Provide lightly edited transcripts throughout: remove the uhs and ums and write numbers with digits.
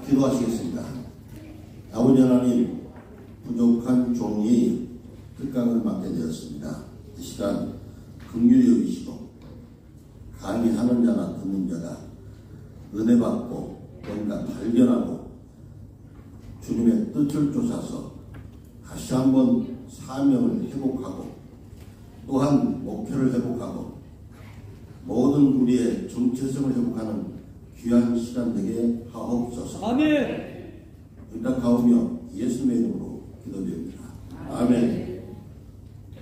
기도하시겠습니다. 아버지 하나님, 부족한 종이 특강을 맡게 되었습니다. 이 시간 긍휼히 여기시고 강의하는 자나 듣는 자가 은혜 받고 뭔가 발견하고 주님의 뜻을 쫓아서 다시 한번 사명을 회복하고 또한 목표를 회복하고 모든 우리의 정체성을 회복하는 귀한 시간 되게 하옵소서. 아멘. 응답하오며 예수님의 이름으로 기도드립니다. 아멘.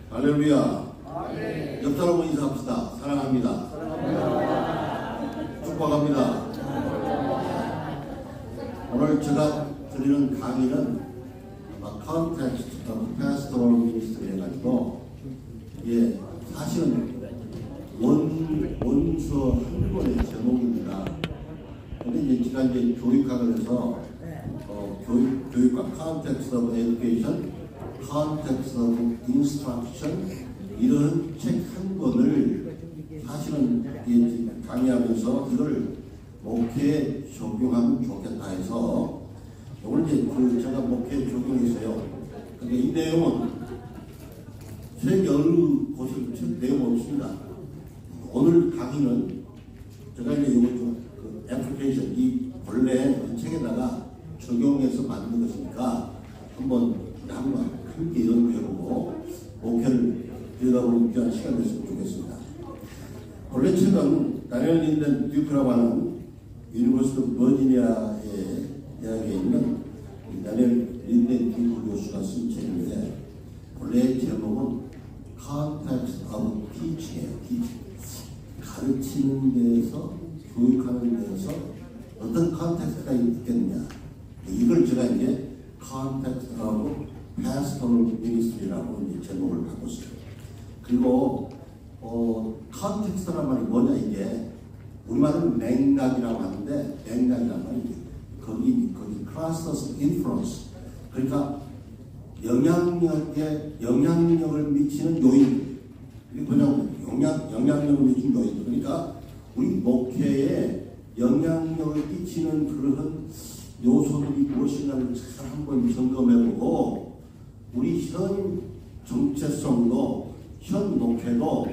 할렐루야. 아멘. 옆 사람과 인사합시다. 사랑합니다. 축복합니다. 오늘 제가 드리는 강의는 Context of Pastoral Ministry 해가지고 이게 사실은 원서 한 권의 제목입니다. 근데 이제 제가 이제 교육학을 해서 교육과 Context of Education, Context of Instruction 이런 책 한 권을 사실은 강의하면서 이걸 목회에 적용하면 좋겠다 해서 오늘 이제 제가 목회에 적용했어요. 근데 이 내용은 책 여러 곳에 책 내용 없습니다. 오늘 강의는 제가 이제 이거 그 애플리케이션 이 본래 이 책에다가 적용해서 만든 것이니까 한번 함께 연구해보고 목회를 들여다보는 귀한 시간 됐으면 좋겠습니다. 본래 책은 다니엘 린덴 듀크라고 하는 유니버시티 오브 버지니아에 대학에 있는 다니엘 린덴 듀크 교수가 쓴 책인데 본래 제목은 Context of Teaching이에요. 가르치는 데에서 교육하는 데에서 어떤 컨텍스트가 있겠느냐 이걸 제가 이제 Context of Pastoral Ministry라고 이제 제목을 바꿨어요. 그리고 컨텍스트란 말이 뭐냐 이게 우리말은 맥락이라고 하는데 맥락이란 말이 거기 clusters of influence 그러니까 영향력을 미치는 요인 이게 뭐냐면 영향력을 미치는 요인 그러니까 우리 목회에 영향력을 끼치는 그런 요소들이 무엇인가를 잘 한번 점검해보고 우리 현 정체성도 현 목회도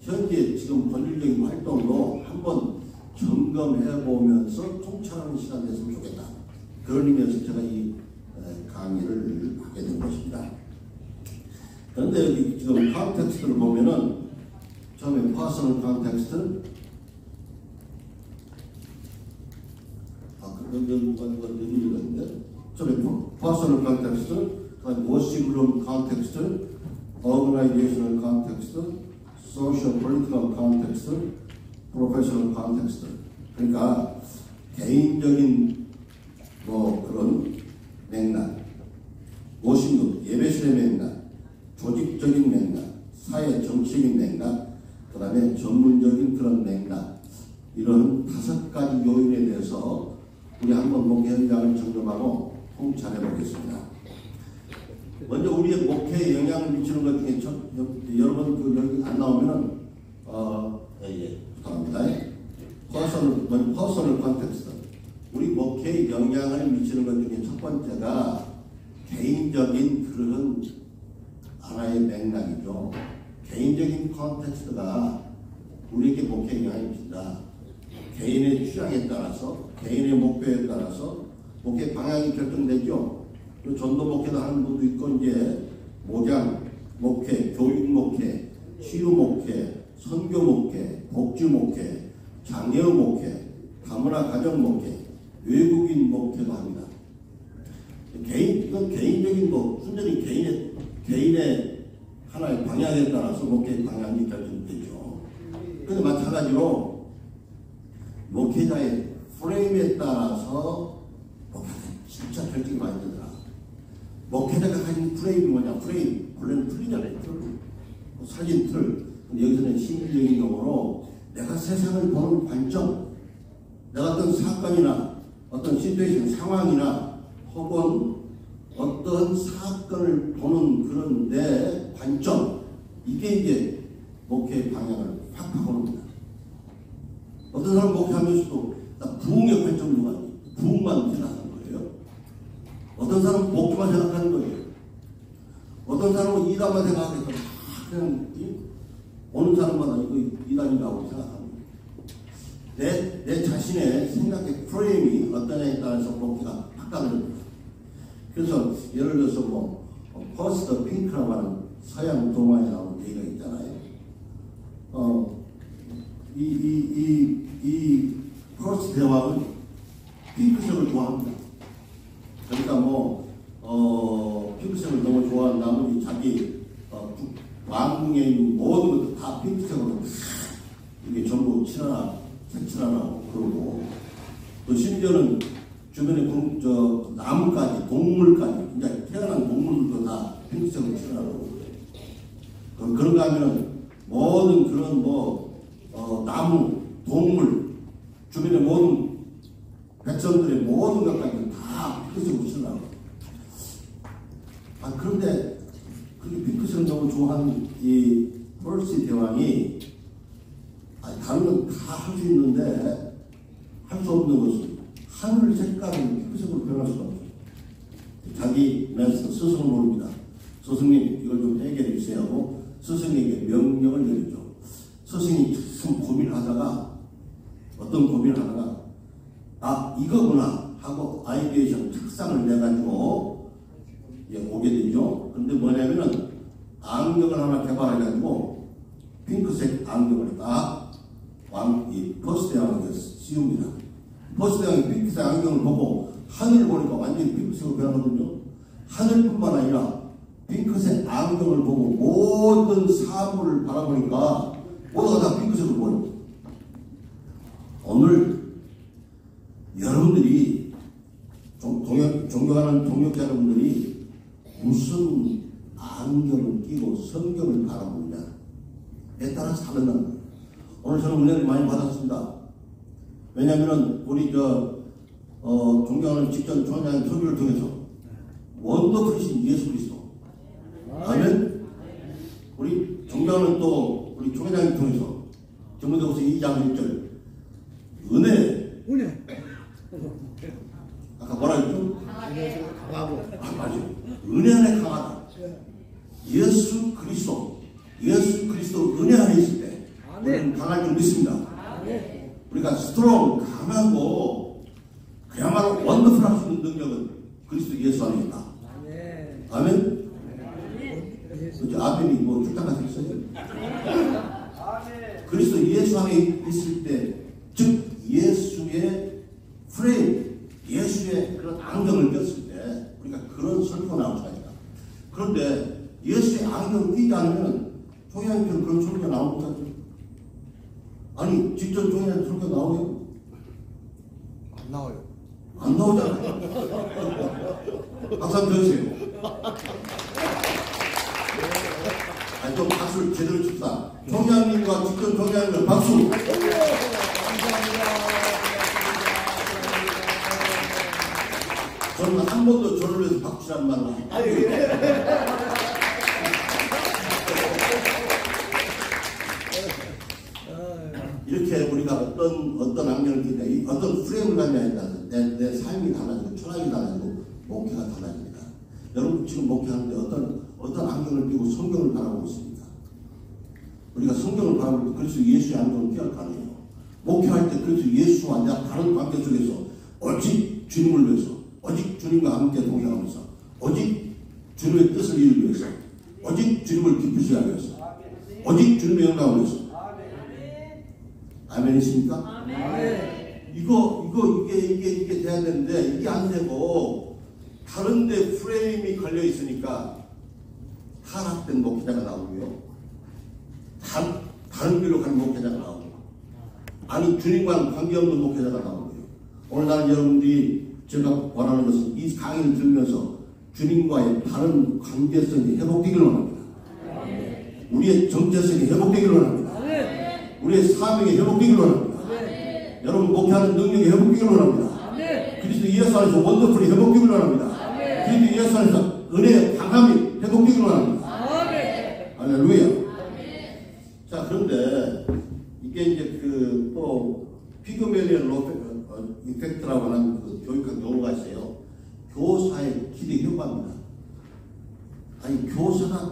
현재 지금 본질적인 활동도 한번 점검해보면서 통찰하는 시간 됐으면 좋겠다. 그런 의미에서 제가 이 강의를 하게 된 것입니다. 그런데 여기 지금 컨텍스트를 보면은 처음에 퍼스널 컨텍스트 처음에 퍼스널 컨텍스트 워싱룸 컨텍스트 organizational context, social political context, professional context. 그러니까 개인적인 그런 맥락, 워싱룸 예배실의 맥락, 조직적인 맥락, 사회 정치적인 맥락, 그 다음에 전문적인 그런 맥락 이런 5가지 요인에 대해서 우리 한번 목회 현장을 점검하고 통찰해 보겠습니다. 먼저 우리의 목회에 영향을 미치는 것 중에 여러분 여기 안 나오면은 부탁합니다. 퍼스널 컨텍스트 우리 목회에 영향을 미치는 것 중에 첫 번째가 개인적인 그런 하나의 맥락이죠. 개인적인 컨텍스트가 우리에게 목회에 영향을 미친다. 개인의 취향에 따라서 개인의 목표에 따라서 목회 방향이 결정되죠. 전도 목회도 하는 분도 있고 이제 목양 목회, 교육 목회, 치유 목회, 선교 목회, 복지 목회, 장애 목회, 다문화 가정 목회, 외국인 목회도 합니다. 이건 개인적인 순전히 개인의 하나의 방향에 따라서 목회 방향이 결정되죠. 그런데 마찬가지로 목회자의 프레임에 따라서 목회자 진짜 결정이 많이 되더라. 목회자가 가진 프레임이 뭐냐? 프레임 원래는 틀리잖아요. 사진 틀. 근데 여기서는 심리적인 용어로 내가 세상을 보는 관점, 내가 어떤 사건이나 어떤 시츄에이션 상황이나 혹은 어떤 사건을 보는 그런 내 관점 이게 이제 목회의 방향을 확 바꿔놓습니다. 어떤 사람 목회하면서도 나 부흥의 관점으로 가니 부흥만 생각합니다. 어떤 사람은 복주만 생각하는 거예요. 어떤 사람은 이단만 생각해서 그냥 오는 사람마다 이거 이단이라고 생각합니다. 내 자신의 생각의 프레임이 어떠냐에 따라서 복주가 확 다릅니다. 그래서 예를 들어서 뭐 퍼스트 핑크라고 하는 서양 동화에 나오는 얘기가 있잖아요. 이 퍼스트 대왕은 핑크색을 좋아합니다. 그러니까 핑크색을 너무 좋아하는 나머지 자기 왕궁에 있는 모든 것도 다 핑크색으로 이게 전부 색칠하라고 그러고, 또 심지어는 주변에 나무까지, 동물까지, 이제 태어난 동물들도 다 핑크색으로 칠하라고 그래요. 그런가 하면은 모든 그런 나무, 동물, 주변의 모든 백성들의 모든 것까지 다 핑크색으로 칠하라고. 그런데 그렇게 핑크색을 너무 좋아하는 이 펄시 대왕이 다른 건 다 할 수 있는데 할 수 없는 것은 하늘 색깔을 핑크색으로 변할 수가 없어요. 자기 메스터 스승을 모릅니다. 스승님 이걸 좀 해결해 주세요 하고 스승에게 명령을 내리죠. 스승이 참 고민하다가 이거구나 하고 아이디에이션 특상을 내가지고 오게 되죠. 근데 뭐냐면은 안경을 하나 개발해가지고 핑크색 안경을 이 퍼스트 대왕에게 씌웁니다. 퍼스트 대왕이 핑크색 안경을 보고 하늘을 보니까 완전히 핑크색으로 변하거든요. 하늘뿐만 아니라 핑크색 안경을 보고 모든 사물을 바라보니까 모두가 다 핑크색으로 보여요. 오늘 여러분들이 존경하는 동역자 여러분들이 무슨 안경을 끼고 성경을 바라보느냐에 따라서 다른다는 거예요. 오늘 저는 은혜를 많이 받았습니다. 왜냐하면 우리 존경하는 직전 총회장 설교를 통해서 원더풀이신 예수 그리스도, 아멘. 우리 존경하는 또 우리 총회장을 통해서 전문대고서 2장 1절 은혜. 아까 뭐라 했죠? 강하고. 맞아요. 은혜 안에 강하다. 예수 그리스도 은혜 안에 있을 때 우리는 강할 줄 믿습니다. 우리가 스트롱, 강하고 그야말로 원더풀할 수 있는 능력은 그리스도 예수 안에 있다. 아멘. 그렇죠. 아멘이 출장 가서 있어요. 그리스도 예수 안에 있을 때, 즉 예수의 프레임, 예수의 그런 안경을 꼈을 때 우리가 그런 설교가 나올 수가 있다. 그런데 예수의 안경을 끼지 않으면 총회장님께서 그런 설교가 나오는 거죠. 아니 직접 총회장 설교 나오요? 안 나와요. 안 나오잖아요. 박수 한번 쳐주세요. 좀 박수를 제대로 칩시다. 총장님과 직전 총장님을 박수. 저는 한 번도 저를 위해서 박수란 말을 안 해요. 이렇게 우리가 어떤 안경을 끼냐, 어떤 프레임을 갖냐에 따라서 내 삶이 달라지고 철학이 달라지고 목회가 달라집니다. 여러분 지금 목회하는데 어떤 안경을 끼고 성경을 바라보고 있습니다. 우리가 성경을 바라볼 때 그리스도 예수의 안경을 끼어야 가능해요. 목회할 때 그리스도 예수와 내가 다른 관계 속에서 오직 주님을 위해서, 오직 주님과 함께 동행하면서, 오직 주님의 뜻을 이루기 위해서, 오직 주님을 기쁘시게 하기 위해서, 오직 주님의 영광을 위해서. 아멘이십니까? 아멘. 이게 돼야 되는데 이게 안 되고 다른데 프레임이 걸려 있으니까 타락된 목회자가 나오고요. 다른 길로 가는 목회자가 나오고, 아니 주님과는 관계없는 목회자가 나오고요. 오늘 나는 여러분들이 제가 원하는 것은 이 강의를 들으면서 주님과의 바른 관계성이 회복되기를 원합니다. 우리의 정체성이 회복되기를 원합니다. 우리의 사명이 회복되기를 원합니다. 여러분 목회하는 능력이 회복되기를 원합니다. 그리스도 예수 안에서 원더풀이 회복되기를 원합니다. 그리스도 예수 안에서 은혜의 강함이 회복되기를 원합니다. 할렐루야. 자, 그런데 이게 이제 또 피그멜리언 이펙트라고 하는 교육학 용어가 있어요. 교사의 기대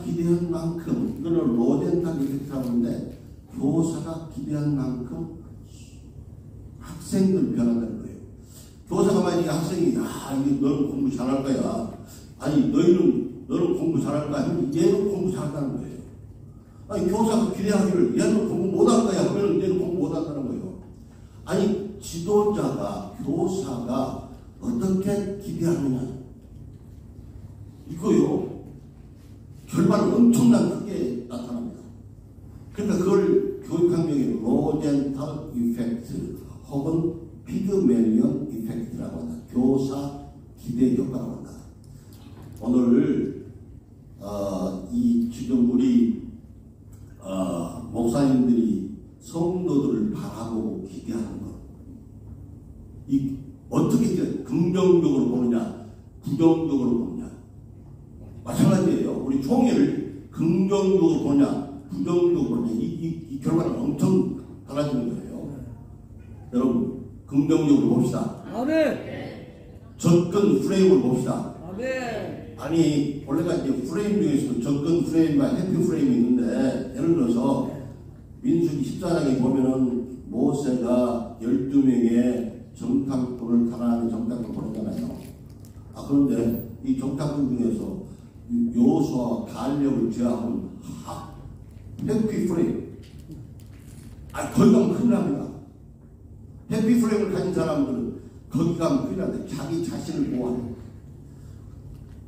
기대한 만큼, 이거는 로젠탈 이펙트라고 하는데, 교사가 기대한 만큼 학생들 변한다는 거예요. 교사가 만약에 학생이, 이게 너는 공부 잘할 거야. 아니, 너는 공부 잘할 거야. 하면 얘는 공부 잘한다는 거예요. 아니, 교사가 기대하기를 얘는 공부 못할 거야. 하면 얘는 공부 못한다는 거예요. 아니, 지도자가, 교사가 어떻게 기대하느냐. 이거요. 결과는 엄청난 크게 나타납니다. 그러니까 그걸 교육학명의 로젠탈 이펙트 혹은 피그멜리언 이펙트라고 한다. 교사 기대 효과라고 한다. 오늘 이 지금 우리 목사님들이 성도들을 바라보고 기대하는 것, 이 어떻게 긍정적으로 보느냐, 부정적으로 보느냐, 마찬가지예요. 우리 총회를 긍정적으로 보냐, 부정적으로 보냐, 이 결과는 엄청 달라지는 거예요. 여러분, 긍정적으로 봅시다. 아멘. 접근 프레임을 봅시다. 아멘. 아니, 원래가 이제 프레임 중에서도 접근 프레임과 해피 프레임이 있는데, 예를 들어서 민수기 14장에 보면은 모세가 12명의 정탐꾼을 가나안의 정탐꾼을 보내잖아요. 그런데 이 정탐꾼 중에서 여호수아와 갈렙을 제압한 해피 프레임. 거기 가면 큰일 납니다. 해피 프레임을 가진 사람들은 거기 가면 큰일 나는데 자기 자신을 보호하는,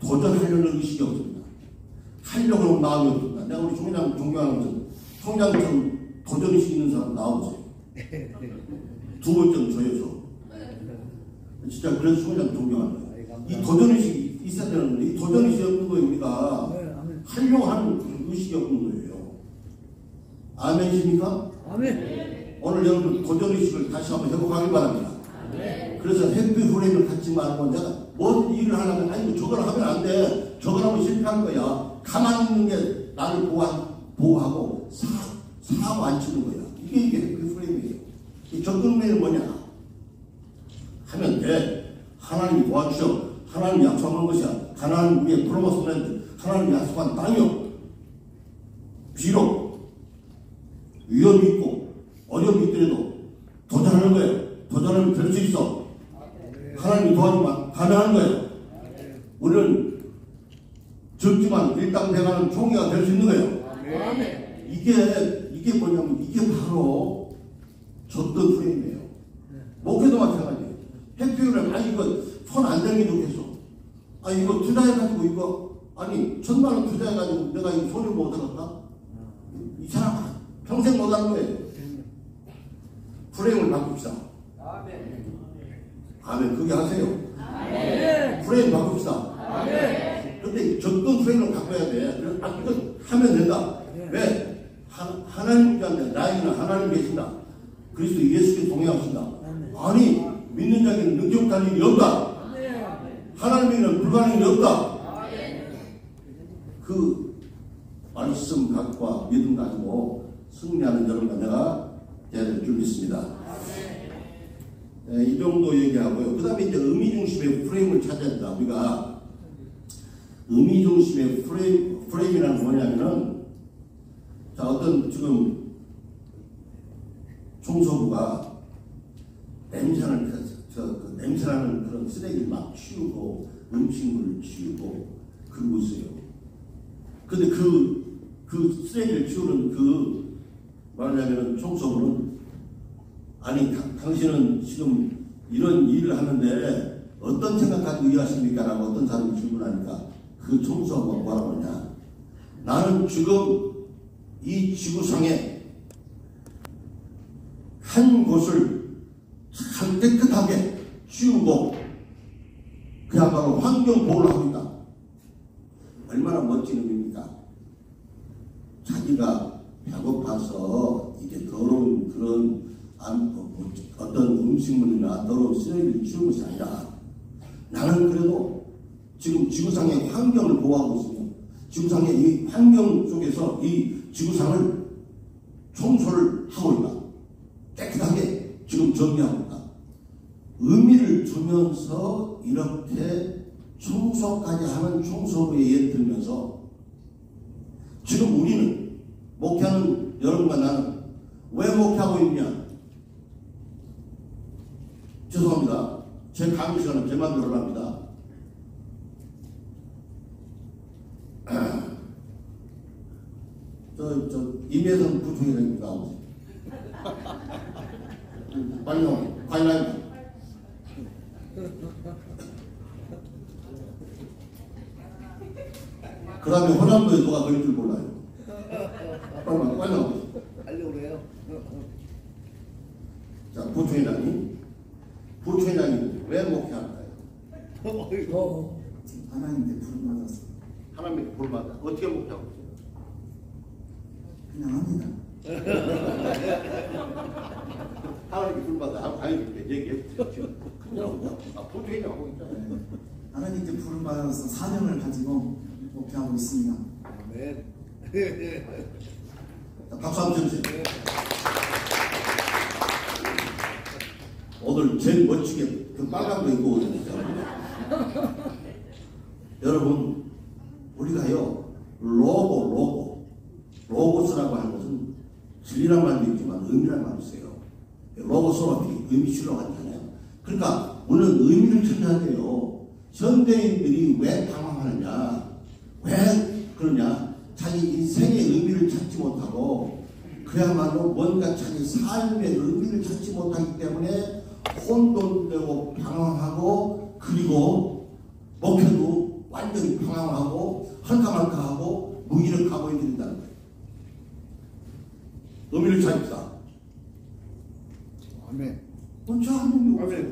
도전하려는 의식이 없습니다. 하려고 하는 마음이 없습니다. 내가 우리 총장 존경하면서 총장처럼 도전의식 있는 사람 나와보세요. 두 번째는 저예요. 진짜 그래서 총장 존경하는 거예요. 이 도전의식이 있어야 되는데 이 도전의식이 없는 거예요. 우리가 하려고 하는 의식이 없는 거예요. 아멘이십니까? 아멘. 오늘 여러분 도전의식을 다시 한번 회복하길 바랍니다. 아멘. 그래서 해피 프레임을 갖지 말고 내가 뭔 일을 하려면 아니 저걸 하면 안 돼. 저걸 하면 실패한 거야. 가만히 있는 게 나를 보호하고 사고 안 치는 거야. 이게 해피 프레임이에요. 이 접근면은 뭐냐 하면 돼. 하나님이 도와주셔. 하나님이 약속한 것이야. 하나님 우리의 프로모스 랜드, 하나님이 약속한 땅이요. 비록 위험이 있고 어려움이 있더라도 도전하는 거예요. 도전하면 될 수 있어. 하나님이 도와주면 가능한 거예요. 우리는 적지만 일당대가는 총회가 될 수 있는 거예요. 이게 뭐냐면 이게 바로 접근 프레임이에요. 목회도 마찬가지예요. 해피를 이거 손 안 대는 게 좋겠어. 이거 투자해가지고 이거 1,000만 원 투자해가지고 내가 이거 손을 못 얻었다? 이 사람 평생 못 하는 거예요. 프레임을 바꿉시다. 아멘. 그게 하세요. 프레임 바꿉시다. 아멘. 근데 접근 프레임을 바꿔야 돼. 이거 하면 된다. 왜? 하나님 자인데 나에게는 하나님 계신다. 그리스도 예수께 동행하신다. 아니 믿는 자에게는 능력할 일이 없다. 하나님에게는 불가능이 없다. 그 말씀 갖고 믿음 가지고 승리하는 여러분과 내가 되어줄 줄 믿습니다. 이 정도 얘기하고요. 그 다음에 이제 의미 중심의 프레임을 찾아야 된다. 우리가 의미 중심의 프레임이라는 뭐냐면은, 자, 어떤 지금 총서부가 냄새나는 그런 쓰레기를 막 치우고 음식물을 치우고 그러고 있어요. 근데 그 쓰레기를 치우는 말하자면 총서부는 당신은 지금 이런 일을 하는데 어떤 생각까지 의하십니까? 라고 어떤 사람이 질문하니까 그 총서부가 뭐라고 하냐. 나는 지금 이 지구상에 한 곳을 참 깨끗하게 치우고 그야말로 환경 보호를 하고 있다. 얼마나 멋진 의미입니까? 자기가 배고파서 이게 더러운 그런 어떤 음식물이나 더러운 쓰레기를 치우는 것이 아니라 나는 그래도 지금 지구상의 환경을 보호하고 있으며 지구상의 이 환경 속에서 이 지구상을 청소를 하고 있다. 깨끗하게 지금 정리하고 있다. 의미를 주면서 이렇게 청소까지 하는 청소부에 예를 들면서 지금 우리는 목회하는 여러분과 나는 왜 목회하고 있냐? 죄송합니다. 제 강의 시간은 제 맘대로 합니다. 임혜성 부총회장입니다. 빨리 나와. 과일라이브. 그 다음에 호남도에 누가 걸릴 줄 몰라요. 빨리 나와. 빨리 오래요. 자, 부총회장님 왜 목회할까요? 하나님께 부름받아서 하나님께 부름받아. 어떻게 목회하고 있어요? 그냥 합니다. 하나님께 부름받아. 아니, 얘기해. 부총회장 하고 있잖아요. 네. 하나님께 부름받아서 사명을 가지고 목회하고 있습니다. 아멘. 자, 박수 한번 주세요. 오늘 제일 멋지게 그 빨간 거 입고 오셨죠. 여러분, 우리가요 로고스라고 하는 것은 진리란 말도 있지만 의미란 말도 있어요. 로고스로 의미 주려고 하잖아요. 그러니까 우리는 의미를 찾아야 돼요. 현대인들이 왜 방황하느냐, 왜 그러냐, 자기 인생의 의미를 찾지 못하고 그야말로 뭔가 자기 삶의 의미를 찾지 못하기 때문에 혼돈되고 방황하고, 그리고 목표도 완전히 방황하고 할까말까하고 무기력하고 있는다는 거예요. 의미를 찾읍시다. 아멘. 먼저 하는 게 없어요.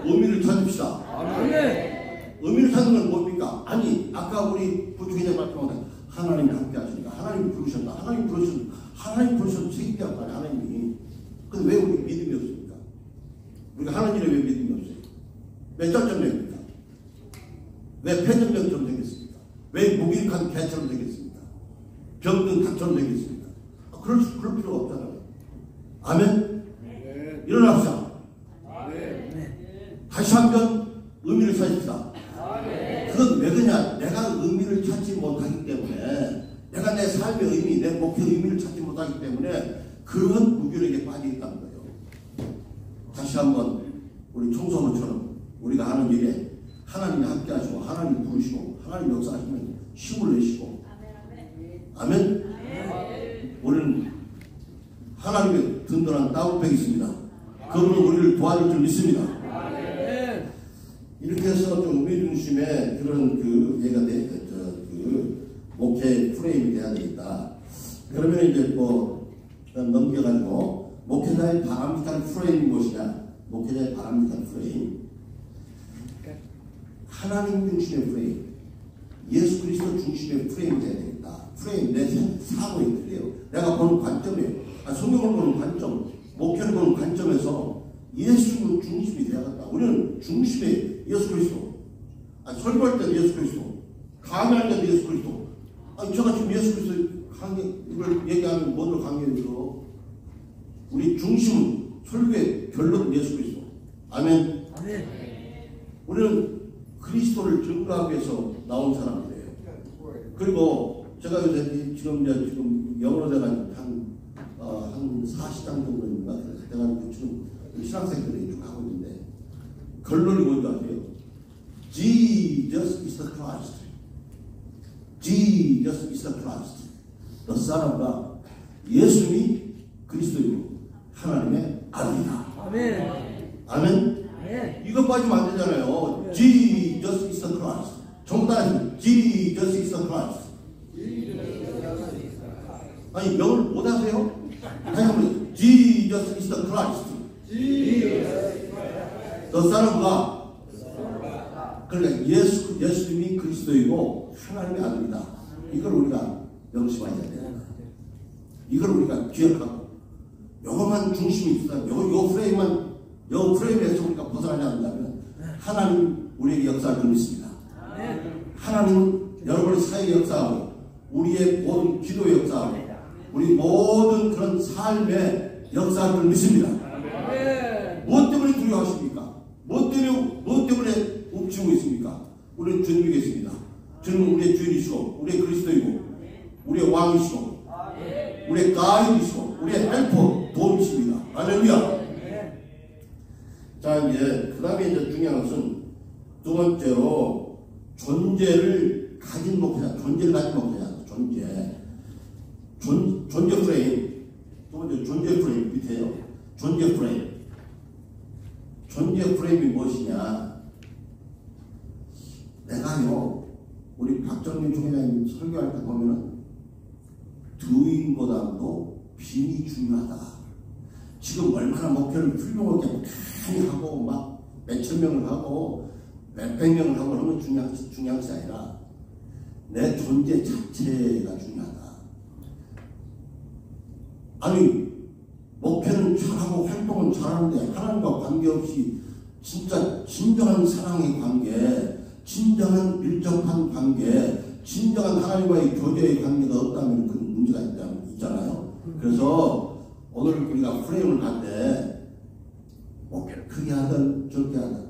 의미를 찾읍시다. 아멘. 의미를 찾는 건 뭡니까? 아니, 아까 우리 부총회장 말씀하신 하나님이 함께 하시니까 하나님이 부르셨다. 하나님 부르셔서 책임져야 할 하나님이. 근데 왜 우리 믿음이 없습니까? 우리가 하나님에 왜 믿음이 없어요? 왜 쩔쩔맵니까? 왜 폐전병처럼 되겠습니까? 왜 무기력한 개처럼 되겠습니까? 병든 닭처럼 되겠습니까? 그럴 필요가 없잖아요. 아멘? 아멘. 일어납시다. 아멘. 다시 한번 의미를 찾읍시다. 그건 왜 그러냐? 내가 의미를 찾지 못하기 때문에, 내가 내 삶의 의미, 내 목표 의미를 찾지 못하기 때문에 그런 무기력에 빠져 있다는 거예요. 다시 한번 우리 청소년처럼 우리가 하는 일에 하나님이 함께 하시고 하나님이 부르시고 하나님 역사하시면 힘을 내시고, 아멘? 우리는 하나님의 든든한 따뜻백이 있습니다. 그분은 우리를 도와줄 줄 믿습니다. 이렇게 해서 좀 의미 중심의 그런 얘가 목회 프레임이 돼야 되겠다. 그러면 이제 넘겨가지고 목회자의 바람직한 프레임이 무엇이냐? 목회자의 바람직한 프레임. 하나님 중심의 프레임. 예수 그리스도 중심의 프레임이 돼야 되겠다. 프레임, 내 사고에 틀려요. 내가 보는 관점이에요. 성경을 보는 관점, 목회를 보는 관점에서 예수 중심이 되어야겠다. 우리는 중심에 예수 그리스도. 설교할 때는 예수 그리스도. 강의할 때는 예수 그리스도. 제가 지금 예수 그리스도 이걸 얘기하면 뭐로 강의해서 우리 중심, 설교의 결론은 예수 그리스도. 아멘. 우리는 그리스도를 증거하기 위해서 나온 사람이에요. 그리고 제가 요새 지금 영어로 내가 한 40장 정도인가 내가 지금 신학생들이 쭉 하고 있는데 결론이 뭔지 아세요? Jesus is the Christ. Jesus is the Christ. The Son of God. 예수님이 그리스도이고 하나님의 아들이다. 아멘. 아멘. 이거 빠지면 안 되잖아요. Jesus is the Christ. 전부 다 Jesus is the Christ. 아니 영어를 못 하세요? 다시 한번 Jesus is the Christ. The Son of God. 그러니까 예수님이 그리스도이고 하나님의 아들이다. 이걸 우리가 명심해야 돼요. 이걸 우리가 기억하고 요것만 중심이 있다. 요 프레임에서 우리가 벗어나지 않는다면 하나님 우리에게 역사할 줄 믿습니다. 하나님은 여러분의 사회의 역사하고 우리의 모든 기도의 역사하고 우리 모든 그런 삶의 역사할 줄 믿습니다. 무엇 때문에 두려워하십니까? 무엇 때문에 움츠고 있습니까? 우리는 주님이 계십니다. 주님은 우리의 주인이시고 우리의 그리스도이고 우리의 왕이시고 우리의 가이드이시고 우리의 헬퍼 도움이십니다. 할렐루야. 자, 이제 그 다음에 이제 중요한 것은 두 번째로 존재를 가진 목표자, 존재를 가진 목표자, 존재 프레임. 두 번째 존재 프레임 밑에요. 존재 프레임. 존재 프레임이 무엇이냐? 내가요, 우리 박정민 총회장님 설교할 때 보면은 doing보다도 being이 중요하다. 지금 얼마나 목표를 훌륭하게 많이 하고 막 몇천 명을 하고 몇백 명을 하고 그런 건 중요한 것이 아니라 내 존재 자체가 중요하다. 아니 목표는 잘하고 활동은 잘하는데 하나님과 관계없이 진짜 진정한 사랑의 관계, 진정한 밀접한 관계, 진정한 하나님과의 교제의 관계가 없다면 그 문제가 있잖아요. 그래서 오늘 우리가 프레임을 갈 때 목표를 크게 하든 적게 하든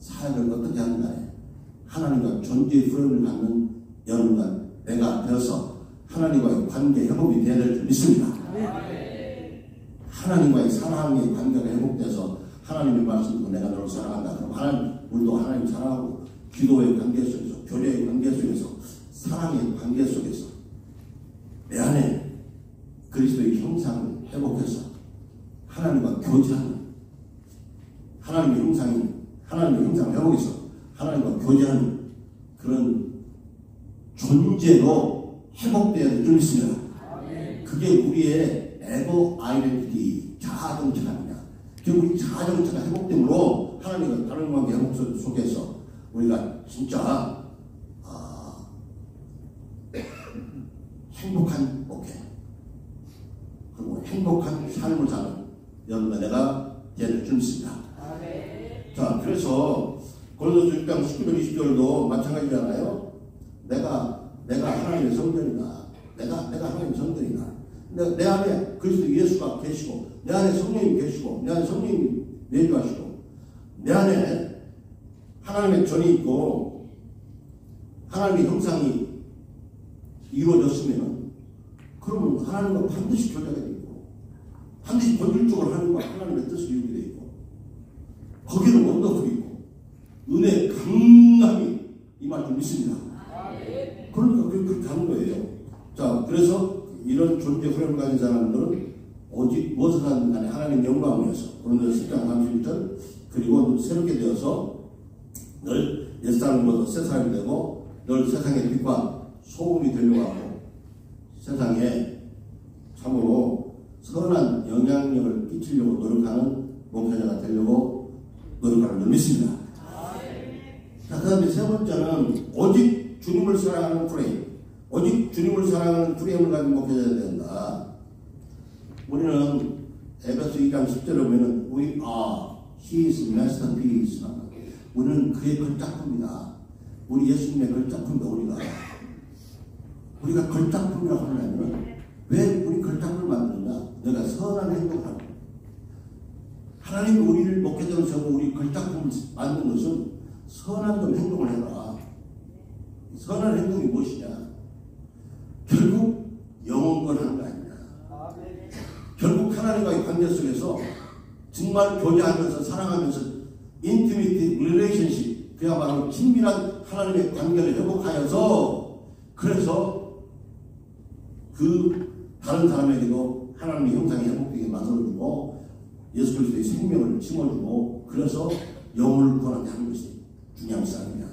사역을 어떻게 하든 간에 하나님과 존재의 프레임을 갖는 여러분과 내가 되어서 하나님과의 관계 회복이 되어야 될 줄 믿습니다. 하나님과의 사랑의 관계가 회복돼서 하나님의 말씀도 내가 너를 사랑한다. 그럼 하나님, 우리도 하나님 사랑하고 기도의 관계 속에서, 교제의 관계 속에서, 사랑의 관계 속에서 내 안에 그리스도의 형상을 회복해서 하나님과 교제하는 하나님의 형상을 회복해서 하나님과 교제하는 그런 존재로 회복되어야 될 줄 믿습니다. 그게 우리의 에고 아이덴티티, 자아정체감이냐. 우리 자아정체가 회복됨으로 하나님과 다른 관계 회복 속에서 우리가 진짜 행복한 목회 그리고 행복한 삶을 사는 여러분과 내가 되어야 줄 믿습니다. 자, 그래서 고린도서 6장 19절 20절도 마찬가지잖아요. 내가 하나님의 성전이다. 내가 하나님의 성전이다. 내 안에 그리스도 예수가 계시고 내 안에 성령이 계시고 내 안에 성령이 내주하시고 내 안에 하나님의 전이 있고 하나님의 형상이 이루어졌으면 그러면 하나님과 반드시 교제가 되고 반드시 본질적으로 하나님의 뜻을 이루게 되어 있고 거기는 원더풀이 있고 은혜의 강함이 임할 줄 믿습니다. 그러니까 그렇게 하는 거예요. 자, 그래서 이런 존재 프레임을 가진 사람들은 오직 무엇을 하든 간에 하나님 영광을 위해서 고린도서 10장 31절 그리고 새롭게 되어서 늘 옛사람을 벗어 새 사람이 되고 늘 세상의 빛과 소금이 되려고 하고 세상에 참으로 선한 영향력을 끼치려고 노력하는 목회자가 되려고 노력하는 줄 믿습니다. 자, 그 다음에 세 번째는 오직 주님을 사랑하는 프레임. 오직 주님을 사랑하는 프레임을 가진 목회자가 된다. 우리는 에베소 2장 10절에 보면 We are His masterpiece. 우리는 그의 걸작품이다. 우리 예수님의 걸작품이다. 우리가 걸작품이라고 하려면 왜 우리 걸작품을 만드느냐? 내가 선한 행동을 하고 하나님이 우리를 목회자로 세우고 우리 걸작품을 만든 것은 선한 좀 행동을 해라. 선한 행동이 무엇이냐? 결국 영원권 하는 거 아니냐. 결국 하나님과의 관계 속에서 정말 교제하면서 사랑하면서 인티미티 릴레이션십 그야말로 친밀한 하나님의 관계를 회복하여서 그래서 그 다른 사람에게도 하나님의 형상이 회복되게 만들어주고 예수 그리스도의 생명을 심어주고 그래서 영혼을 구원하게 하는 것이 중요한 사람이야.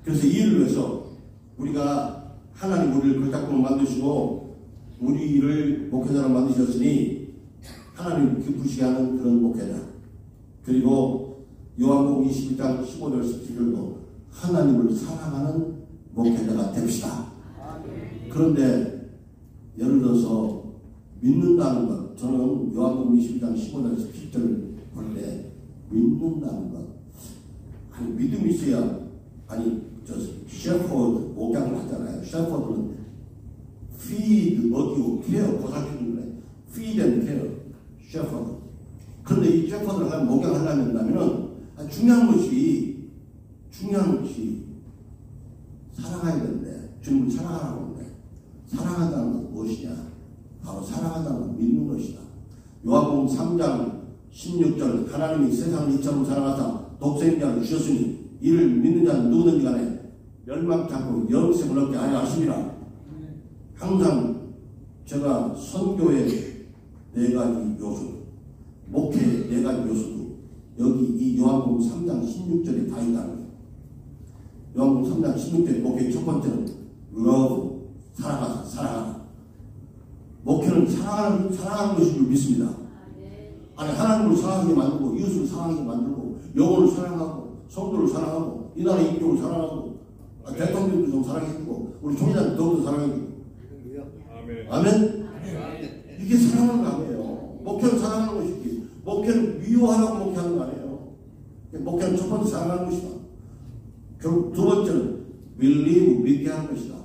그래서 이를 위해서 우리가 하나님 우리를 걸작품을 만드시고 우리를 목회자로 만드셨으니 하나님 기쁘시게 하는 그런 목회자 그리고 요한복음 21장 15절 17절도 하나님을 사랑하는 목회자가 됩시다. 그런데 예를 들어서 믿는다는 것 저는 요한복음 21장 15절 17절을 볼 때 믿는다는 것 아니 믿음이 있어야 아니 저 셰퍼드 목양을 하잖아요. 셰퍼드는 feed 먹이고 케어 보살펴주는 거예요. feed and care 셰퍼드. 그런데 이 셰퍼드를 하면 목양하려면 중요한 것이 사랑해야 되는데 주님을 사랑하라고 하는데 사랑한다는 것은 무엇이냐? 바로 사랑한다는 건 믿는 것이다. 요한복음 3장 16절 하나님이 세상을 이처럼 사랑하사 독생자를 주셨으니 이를 믿는 자는 누구든지 간에 멸망치 않고 영생을 얻게 하려 하심이라. 항상 제가 선교의 네 가지 요소, 목회의 네 가지 요소도 여기 이 요한복음 3장 16절에 다 있다는 거예요. 요한복음 3장 16절에 목회의 첫 번째는 love, 사랑하라. 목회는 사랑하는 것인 줄 믿습니다. 아니, 하나님을 사랑하게 만들고, 이웃을 사랑하게 만들고, 영혼을 사랑하고, 성도를 사랑하고, 이 나라 인종을 사랑하고, 대통령도 좀 사랑해주고, 우리 총리장도 더욱더 사랑해주고. 아멘? 이게 사랑하는 거 아니에요. 목회는 사랑하는 것이지. 목회는 미워하라고 목회하는 거 아니에요. 목회는 첫 번째 사랑하는 것이다. 결국 두 번째는 believe, 믿게 하는 것이다.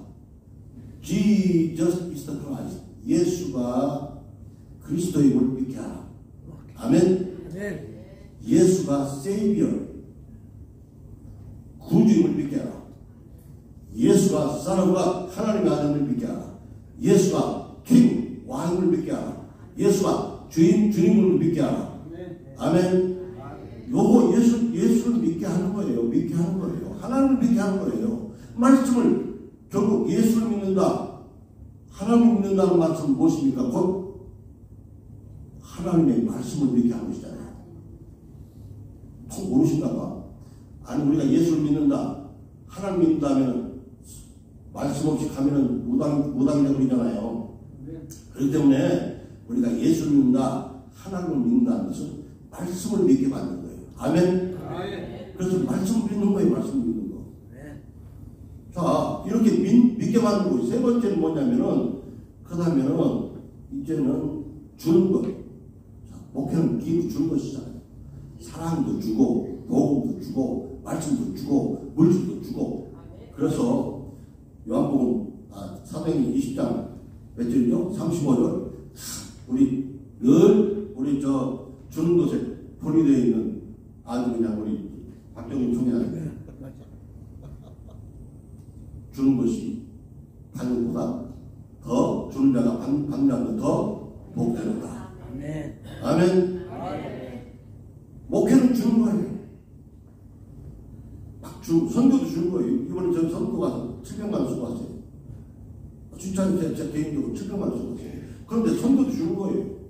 Jesus is the Christ. 예수가 그리스도임을 믿게 하라. 아멘. 예수가 Savior, 구주임을 믿게 하라. 예수가 사람과 하나님의 아들을 믿게 하라. 예수가 king, 왕을 믿게 하라. 예수가 주님을 믿게 하라. 아멘. 요거 예수를 믿게 하는 거예요. 믿게 하는 거예요. 하나님을 믿게 하는 거예요. 말씀을 결국 예수를 믿는다. 하나님을 믿는다는 말씀은 무엇입니까? 곧 하나님의 말씀을 믿게 하는 것이잖아요. 통 모르신가 봐. 아니, 우리가 예수를 믿는다, 하나님 믿는다 하면 말씀 없이 가면은 무당이 되버리잖아요. 그렇기 때문에 우리가 예수를 믿는다, 하나님을 믿는다는 것은 말씀을 믿게 만드는 거예요. 아멘. 그래서 말씀을 믿는 거예요. 말씀을 믿는 거. 자, 이렇게 믿게 만들고, 세 번째는 뭐냐면은, 그 다음에는 이제는 주는 것. 자, 목회는 기부 주는 것이잖아요. 사랑도 주고, 복음도 주고, 말씀도 주고, 물질도 주고. 그래서 요한복음 사도행전 20장 몇 절이죠? 35절. 우리 주는 것에 본이 되어 있는 아주 그냥 우리 박정희 총회장 주는 것이 받는 것보다 더 주는 자가 받는 자보다 더 복되는다. 아멘. 목회는 주는 거예요. 선교도 주는 거예요. 이번에 저 선교 가서 700만 쓰고 왔어요. 진짜 제 개인적으로 700만 쓰고 왔어요. 그런데 선교도 주는 거예요.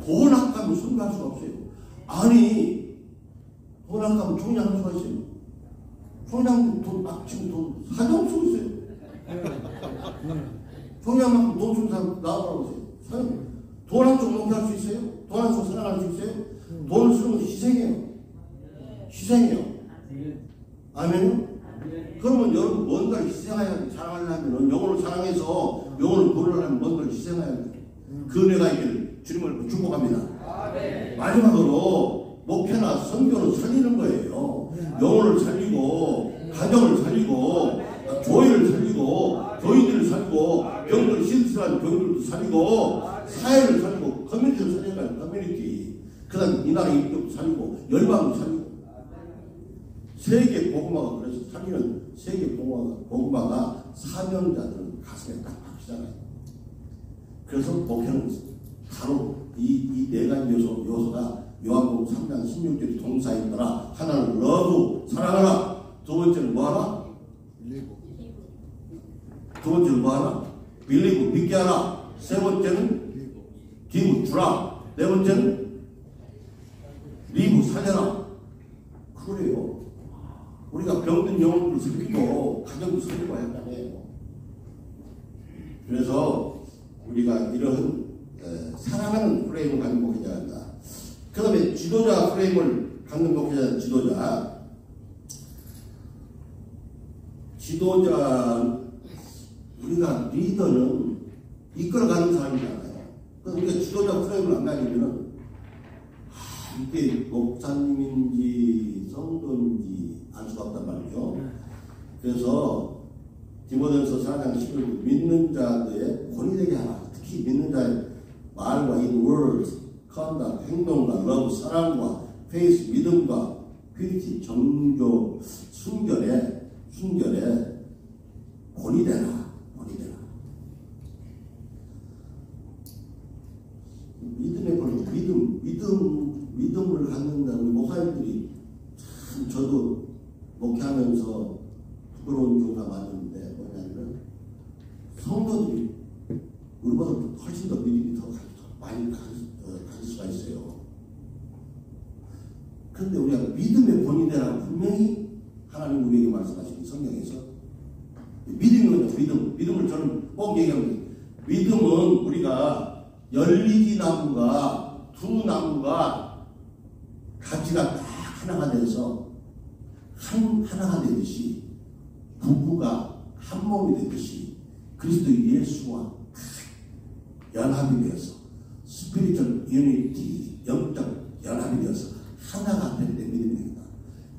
돈 아까면 선교할 수가 없어요. 아니, 돈 아까면 총장 할 수가 있어요. 총장 돈 막 지금 돈 사정 쓰고 있어요. 총장만큼 돈 주는 사람 나와보라고 하세요. 돈 한 쪽 넘게 할 수 있어요? 돈 한 쪽 살아갈 수 있어요? 돈을 쓰는 건 희생이에요. 아멘요? 그러면 여러분 뭔가를 희생해야 사랑하려면, 영혼을 사랑해서 영혼을 구원하려면 뭔가를 희생해야 돼요. 그 은혜가 있기를 주님을 축복합니다. 마지막으로 목회나 선교는 살리는 거예요. 영혼을 살리고, 가정을 살리고, 교회를 살리고, 교인들을 살리고, 병들 실수한 병들도 살리고, 사회를 살리고, 커뮤니티를 살리는 커뮤니티. 그 다음 이 나라 인격도 살리고, 열방도 살리고. 세계 복음화가, 그래서 살리는 세계 복음화가 사명자들은 가슴에 딱 박히잖아요. 그래서 목회는 바로 이 네 가지 요소가 요한복음 3장 16절이 동사이더라. 하나는 러브, 사랑하라. 두 번째는 뭐하라? 두 번째는 뭐하라? 빌리브, 믿게 하라. 세 번째는 기부, 주라. 네 번째는 리브, 살려라. 그래요. 우리가 병든 영혼을 살리고 가정도 살리고 해야 한다네요. 그래서 우리가 이런 사랑하는 프레임을 갖는 목회자가 한다. 그 다음에 지도자 프레임을 갖는 목회자는 지도자, 우리가 리더는 이끌어가는 사람이잖아요. 그래서 우리가 지도자 프레임을 안 가지면은 이게 목사님인지 성도인지 알 수가 없단 말이죠. 그래서 디모데전서 4장 11절 믿는 자들의 본이 되게 하라. 특히 믿는 자의 말과 in words, conduct, 행동과 love, 사랑과 faith, 믿음과 purity, 정교, 순결에 본이 되라. 본이 되라. 믿음의 본, 믿음을 갖는다. 우리 목사님들이 참 저도 목회하면서 부끄러운 경우가 많은데 뭐냐면 성도들이 우리보다 훨씬 더 믿음이 더 많이 가질 수가 있어요. 그런데 우리가 믿음의 본이 되라 분명히 하나님 우리에게 말씀하시는 성경에서 믿음이거든요. 믿음을 저는 꼭 얘기합니다. 믿음은 우리가 열리지 나무가 두 나무가 가지가 딱 하나가 돼서 하나가 되듯이 부부가 한 몸이 되듯이 그리스도 예수와 연합이 되어서 스피리추얼 유니티 영적 연합이 되어서 하나가 될 때 믿음입니다.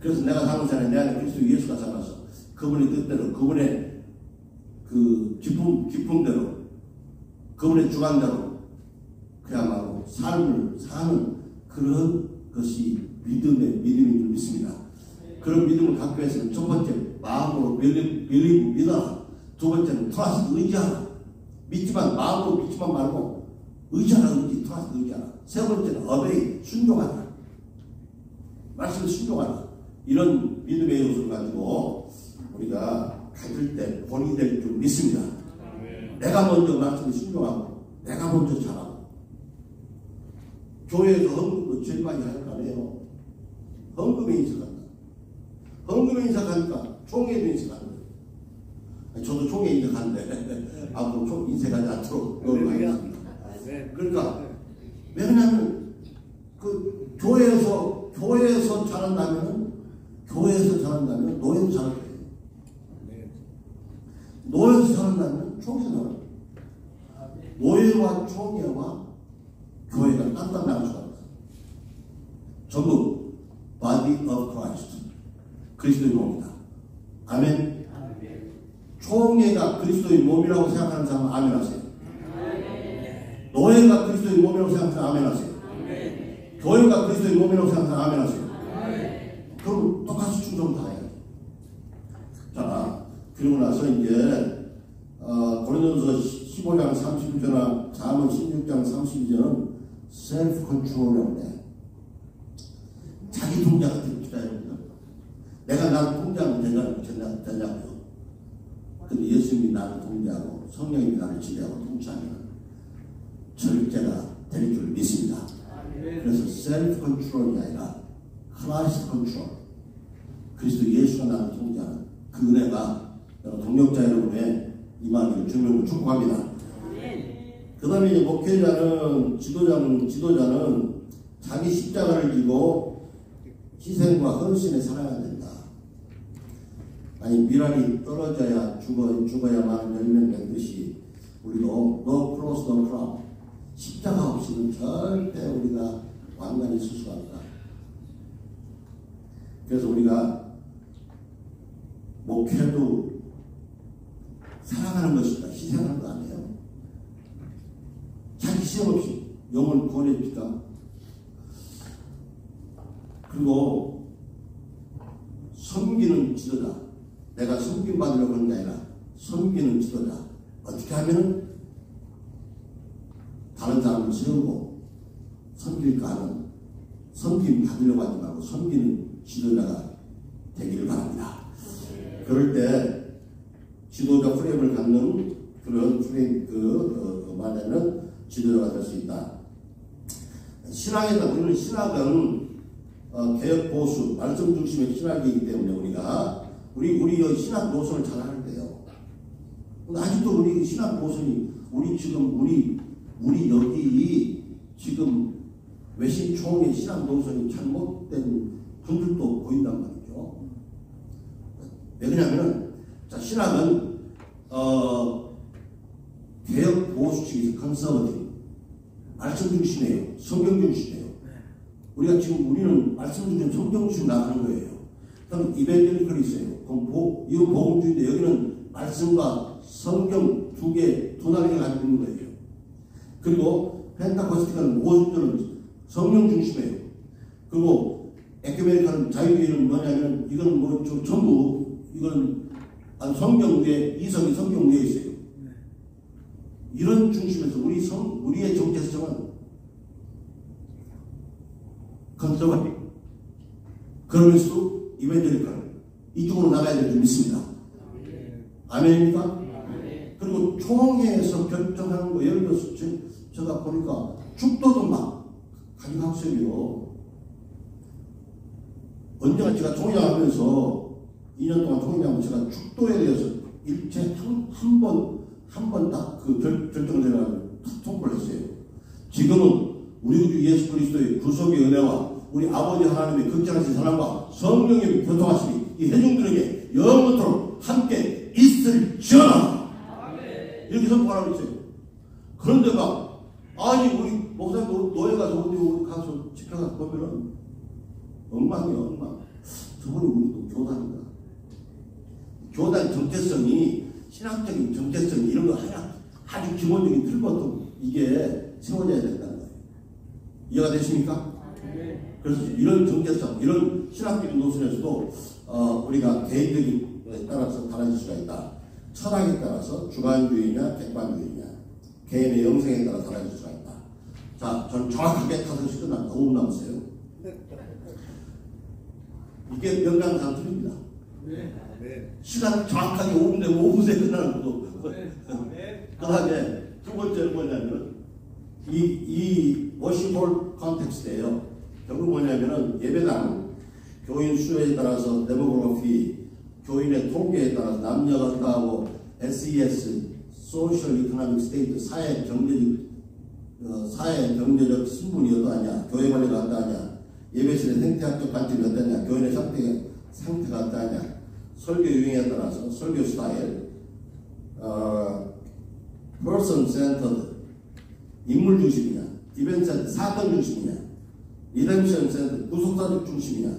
그래서 내가 사는 사람에 내 안에 그리스도 예수가 살아서 그분의 뜻대로 그분의 그 기품대로 그분의 주관대로 그야말로 삶을 사는 그런 것이 믿음인 줄 믿습니다. 그런 믿음을 갖기 위해서는 첫 번째 마음으로 믿어라. 두 번째는 트러스트 의지하라. 믿지만 마음으로 믿지만 말고 의지하라. 트러스트 의지하라. 세 번째는 어베이 순종하라. 말씀을 순종하라. 이런 믿음의 요소를 가지고 우리가 가질 때 본이 될 줄 믿습니다. 내가 먼저 말씀을 순종하고 내가 먼저 잘하고 교회에서 헌금도 제일 많이 하는 거 아니에요. 헌금에 인식한다. 헌금에 인식하니까 총회도 인식한다. 저도 총회 인식하는데 앞으로 인식하지 않도록 노력하겠습니다. 그러니까 왜냐하면 그 교회에서 잘한다면 노예에서 잘한다면 노예에서 잘한다면 총회에서 잘한다. 노예와 총회와 교회가 딴딴 나갈 수가 없다. 전부 body of Christ 그리스도의 몸이다. 아멘. 총회가 그리스도의 몸이라고 생각하는 사람은 아멘 하세요. 노예가 그리스도의 몸이라고 생각하는 사람은 아멘 하세요. 교회가 그리스도의 몸이라고 생각하는 사람은 아멘 하세요. 그럼 똑같이 충성 다 해요. 자, 그리고 나서 이제 고린도서 15장 31절이나 잠언 16장 32절은 셀프 컨트롤이라고 해. 자기 동작을 필요해요. 내가 나를 통제하면 되냐고요. 근데 예수님이 나를 통제하고 성령님이 나를 지배하고 통치하면 절제가 될 줄 믿습니다. 그래서 셀프 컨트롤이 아니라 크라이스트 컨트롤. 그리스도 예수가 나를 통제하는 그 은혜가 동력자 여러분의 임하기를 주님으로 축복합니다. 그 다음에 이제 목회자는 지도자는 자기 십자가를 지고 희생과 헌신에 살아야 된다. 아니 미랄이 떨어져야 죽어야만 열매를 맺듯이 우리도 no cross no crown 십자가 없이는 절대 우리가 완전히 있을 수가 없다. 그래서 우리가 목회도 사랑하는 것이다. 희생하는 거 아니에요. 자기 희생 없이 영을 구원해줍니까? 그리고 섬기는 지도자. 내가 섬김 받으려고 하는 게 아니라 섬기는 지도자. 어떻게 하면 다른 사람을 세우고 섬길까 하는 섬김 받으려고 하지 말고 섬기는 지도자가 되기를 바랍니다. 그럴 때 지도자 프레임을 갖는 그런 프레임 말에는 지도자가 될 수 있다. 신학에다 우리는 신학은 개혁 보수 말씀 중심의 신학이기 때문에 우리 신학 노선을 잘 하는 데요. 근데 아직도 우리 신학 노선이 우리 여기 지금 외신 총회 신학 노선이 잘못된 분들도 보인단 말이죠. 왜 그러냐면은 신학은 개혁 보수측에서 컨서버티브 말씀 중심이에요. 성경 중심이에요. 우리는 말씀 중심 성경 중심 나가는 거예요. 그럼 이벤젤리컬이 있어요. 그럼 이건 복음주의인데 여기는 말씀과 성경 두 나라가 가지고 있는 거예요. 그리고 펜타코스틱은 오순절은 성령 중심이에요. 그리고 에큐메니컬은 자유주의는 뭐냐면 이건 전부 이건 성경 위에, 이성이 성경 위에 있어요. 이런 중심에서 우리의 정체성은 컨서바티브, 그러면서도 이벤저리컬, 이쪽으로 나가야 될 줄 믿습니다. 아멘입니까? 그리고 총회에서 결정하는 거, 예를 들어서 제가 보니까 축도도 막 가지고 학생이요. 언제가 제가 총회장 하면서 2년 동안 총회장 제가 축도에 대해서 일체 한 번 딱 그 결정되라고 통보를 했어요. 지금은 우리 주 예수 그리스도의 구속의 은혜와 우리 아버지 하나님의 극진하신 사랑과 성령의 교통하심이 이 회중들에게 영원토록 함께 있을지어다. 이렇게 선포하라고 했어요. 그런데가 아니 우리 목사님 노예가 어디 가서 집회가 보면은 엉망이에요, 엉망. 저번에 우리도 교단이다. 교단 정체성이 신학적인 정체성이 이런 거 하나 아주 기본적인 틀부터 이게 세워져야 된다는 거예요. 이해가 되십니까? 그래서 이런 정체성, 이런 신학적인 노선에서도 우리가 개인적인 것에 따라서 달라질 수가 있다. 철학에 따라서 주관주의냐 객관주의냐, 개인의 영성에 따라 달라질 수가 있다. 자, 저는 정확하게 5시 끝납니다. 5분 남았어요. 이게 명강상 틀립니다. 시간 정확하게 5분 되고 5분 에 끝나는 것도. 그 다음에 두 번째는 뭐냐면 이 워시홀 컨텍스트예요. 결국 뭐냐면은 예배당, 교인 수에 따라서 데모그래피, 교인의 통계에 따라서 남녀가 어떠하고 SES, 소셜 이코노믹 스테이트, 사회 경제적 신분이 어떠하냐, 교회 관리가 어떠하냐, 예배실의 생태학적 관점이 어떠하냐, 교인의 상태가 어떠하냐, 설교 유행에 따라서 설교 스타일, person centered, 인물 중심이냐, 이벤트 센터, 사건 중심이냐, 리뎀션 센터, 구속사적 중심이냐,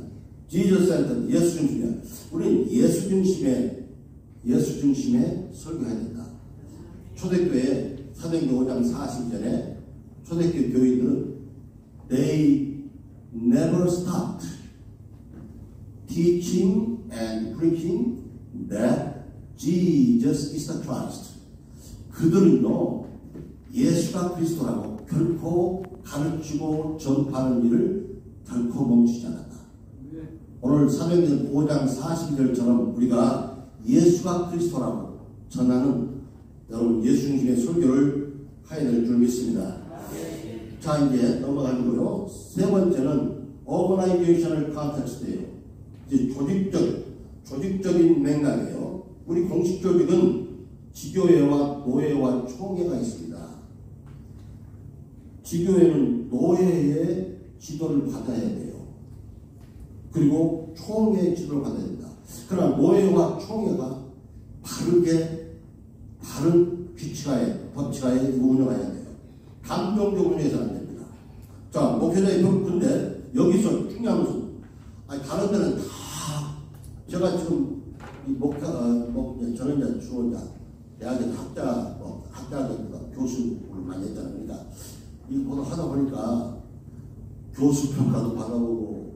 지저스 센터, 예수 중심이냐. 우리는 예수 중심에 설교해야 된다. 초대교회 사도행전 5장 40절에 초대교회 교인들은 they never stopped teaching and preaching that Jesus is the Christ. 그들은요, 예수가 그리스도라고 결코 가르치고 전파하는 일을 결코 멈추지 않았다. 오늘 사도행전 5장 40절처럼 우리가 예수가 그리스도라고 전하는 여러분 예수 중심의 설교를 해야 될 줄 믿습니다. 자, 이제 넘어가고요. 세 번째는 오거나이제이셔널 컨텍스트예요. 이제 조직적인 맥락이에요. 우리 공식 조직은 지교회와 노예와 총회가 있습니다. 지교회는 노예의 지도를 받아야 돼요. 그리고 총회의 지도를 받아야 된다. 그러나 노예와 총회가 바른 규칙하에, 법칙하에 운영해야 돼요. 감정적으로 운영해서는 안 됩니다. 자, 목회자의 근데 여기서 중요한 것은, 다른 데는 다, 제가 지금, 저는 이제 주로 대학의 학자들, 교수를 많이 했잖아요. 그러니까, 이거 하다 보니까 교수 평가도 받아보고,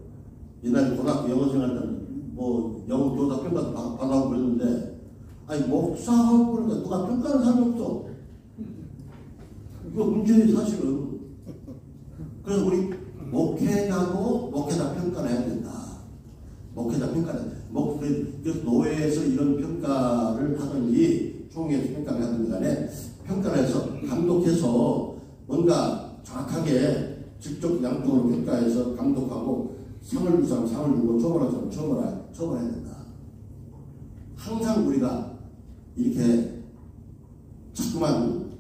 옛날에 고등학교 영어 생활 때는 영어 교사 평가도 받아보고 그랬는데, 목사하고 그러니까 누가 평가하는 사람이 없어. 이거 문제예요, 사실은. 그래서 우리 목회자도 목회자 평가를 해야 된다. 목회자 평가를 해야 된다. 그래서 노예에서 이런 평가를 하든지, 총회에서 평가를 하든지 간에 평가를 해서, 감독해서 뭔가 정확하게 직접 양쪽으로 평가해서 감독하고 상을 줄 사람 상을 주고 처벌할 사람 처벌해야 된다. 항상 우리가 이렇게 자꾸만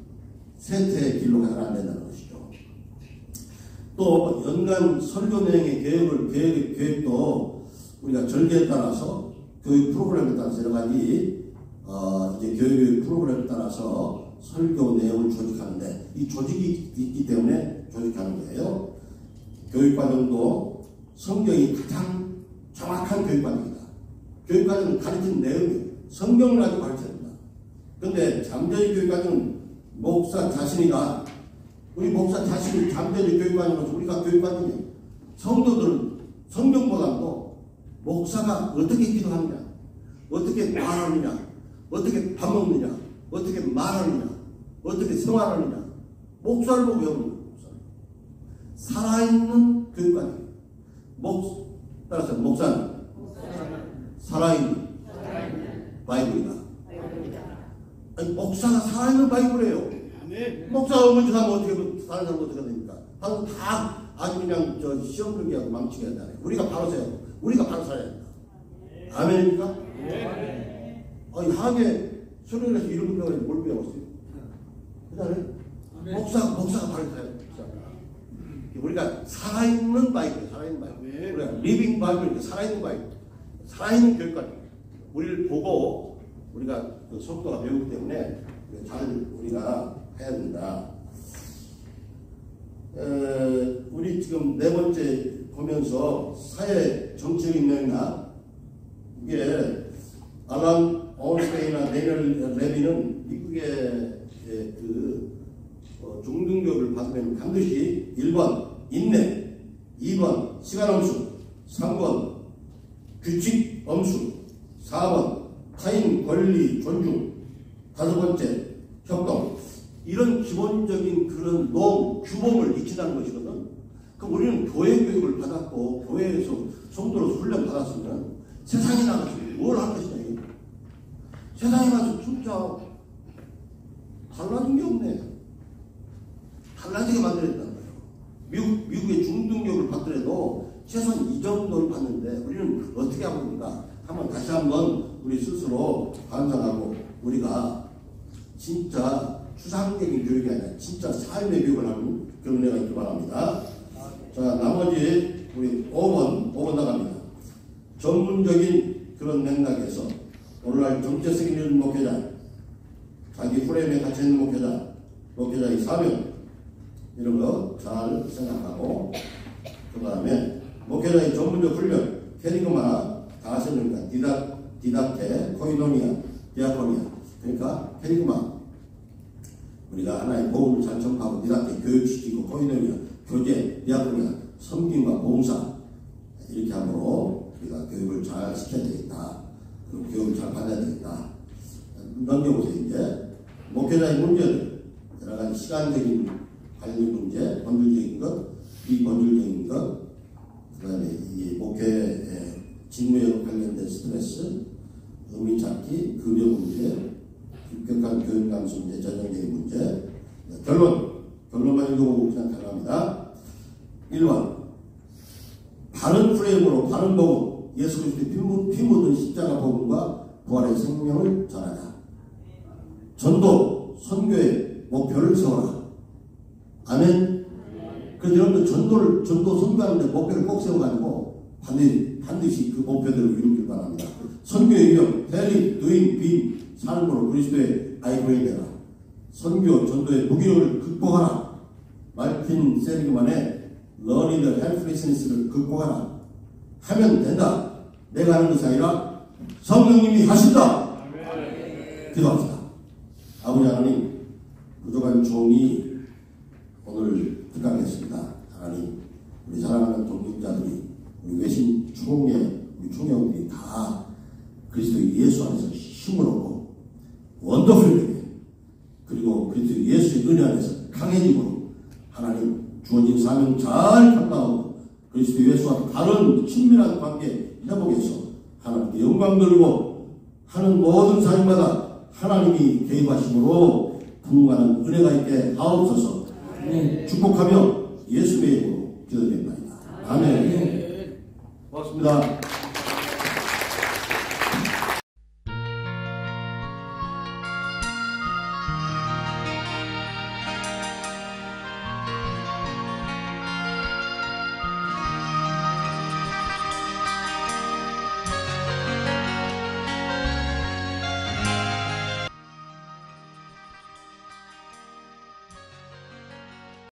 세태의 길로 가서는 안 된다는 것이죠. 또 연간 설교 내용의 계획도 우리가 절기에 따라서 교육 프로그램에 따라서 여러 가지 이제 교육 프로그램에 따라서 설교 내용을 조직하는데 이 조직이 있기 때문에 조직하는 거예요. 교육과정도 성경이 가장 정확한 교육과정이다. 교육과정은 가르치는 내용이에요. 성경을 가지고 가르쳐야 된다. 그런데 잠재적 교육과정은 목사 자신이가 우리 목사 자신이 잠재적 교육과정으로서 우리가 교육과정이에요. 성도들은 성경보다도 목사가 어떻게 기도하느냐, 어떻게 말하느냐, 어떻게 밥 먹느냐, 어떻게 말하느냐, 어떻게 생활하느냐. 목사를 보고 배우는 거예요. 살아있는 교육관이에요. 따라서 목사는 살아있는 바이블이다. 아니, 목사가 살아있는 바이블이에요. 아멘. 목사가 없는 짓 하면 어떻게 다른 사람 어떻게 됩니까? 방금 다 아주 그냥 시험 들게 하고 망치게 하잖아요. 우리가 바로 세요. 우리가 바로 살아야 된다. 아멘입니까? 아니, 항해 소련에서 이런 거 배우면 뭘 배웠어요? 그다음에 목사가 바로 살아야 된다. 우리가 살아있는 바이블, 살아있는 바이블. 우리가 리빙 바이블, 살아있는 바이블, 살아있는 교육관. 우리를 보고 우리가 그 속도가 배우기 때문에 잘 우리가 해야 된다. 우리 지금 네 번째 보면서 사회 정치적인 맥락, 이게 알란 온스테이나 데니얼 레비는 미국의 중등교육을 받으면 반드시 1번 인내, 2번 시간 엄수, 3번 규칙 엄수, 4번 타인 권리 존중, 5번째 협동. 이런 기본적인 그런 규범을 익힌다는 것이거든. 그럼 우리는 교회 교육을 받았고 교회에서 성도로서 훈련 받았으면 세상에 나가서 뭘 할 것이냐. 세상에 가서 진짜 달라진 게 없네. 달라지게 만들어야 된다는 거예요. 미국의 중등교육을 받더라도 최소한 이 정도를 받는데 우리는 어떻게 하고 있는가 한번 다시 한번 우리 스스로 반성하고, 우리가 진짜 추상적인 교육이 아니라 진짜 삶의 교육을 하는 그런 은혜가 있기 바랍니다. 자, 나머지 우리 5번 나갑니다. 전문적인 그런 맥락에서 오늘날 정체성 있는 목회자, 자기 프레임에 갇혀있는 목회자의 사명, 이런 거 잘 생각하고, 그 다음에 목회자의 전문적 훈련, 캐리그마, 다세명과 디닥테, 코이노니아, 디아코니아. 그러니까 캐리그마, 우리가 하나의 복음을 잘 전파하고, 디닥테, 교육시키고, 코이노니아, 교제, 디아코니아, 섬김과 봉사, 이렇게 함으로 우리가 교육을 잘 시켜야 되겠다. 그리고 교육을 잘 받아야 되겠다. 넘겨보세요. 이제 목회자의 문제들, 여러 가지 시간적인 관리 문제, 본질적인 것, 비본질적인 것, 그 다음에 이 목회의 직무에 관련된 스트레스, 의미 찾기, 급여 문제, 급격한 교육 감수 문제, 전형적인 문제. 결론만 읽어보고 그냥 가능합니다. 1번, 바른 프레임으로 바른 복음, 예수 그리스도의 피 묻은 십자가 복음과 부활의 생명을 전하자. 전도, 선교의 목표를 세워라. 아멘. 그래서 여러분들 전도 선교하는데 목표를 꼭 세워가지고 반드시 그 목표대로 이루길 바랍니다. 선교의 위험, 텔링, 도잉, 빔, 삶으로 그리스도의 아이콘이 되라. 선교, 전도의 무기력을 극복하라. 말틴 세리그만의 Learning the Helplessness를 극복하라. 하면 된다. 내가 하는 것이 아니라 성령님이 하신다. 기도합시다. 아버지 하나님, 부족한 종이 오늘 부탁했습니다. 하나님, 우리 사랑하는 동역자들이, 우리 외신 우리 총회원들이 다 그리스도 예수 안에서 힘을 얻고 원더풀되게, 그리고 그리스도 예수의 은혜 안에서 강해짐으로 하나님 주어진 사명 잘 감당하고 그리스도 예수와 다른 친밀한 관계 회복해서 하나님께 영광 돌리고 하는 모든 사역마다 하나님이 개입하심으로 풍성한 은혜가 있게 하옵소서. 축복하며 예수의 이름으로 기도드립니다. 아멘. 고맙습니다.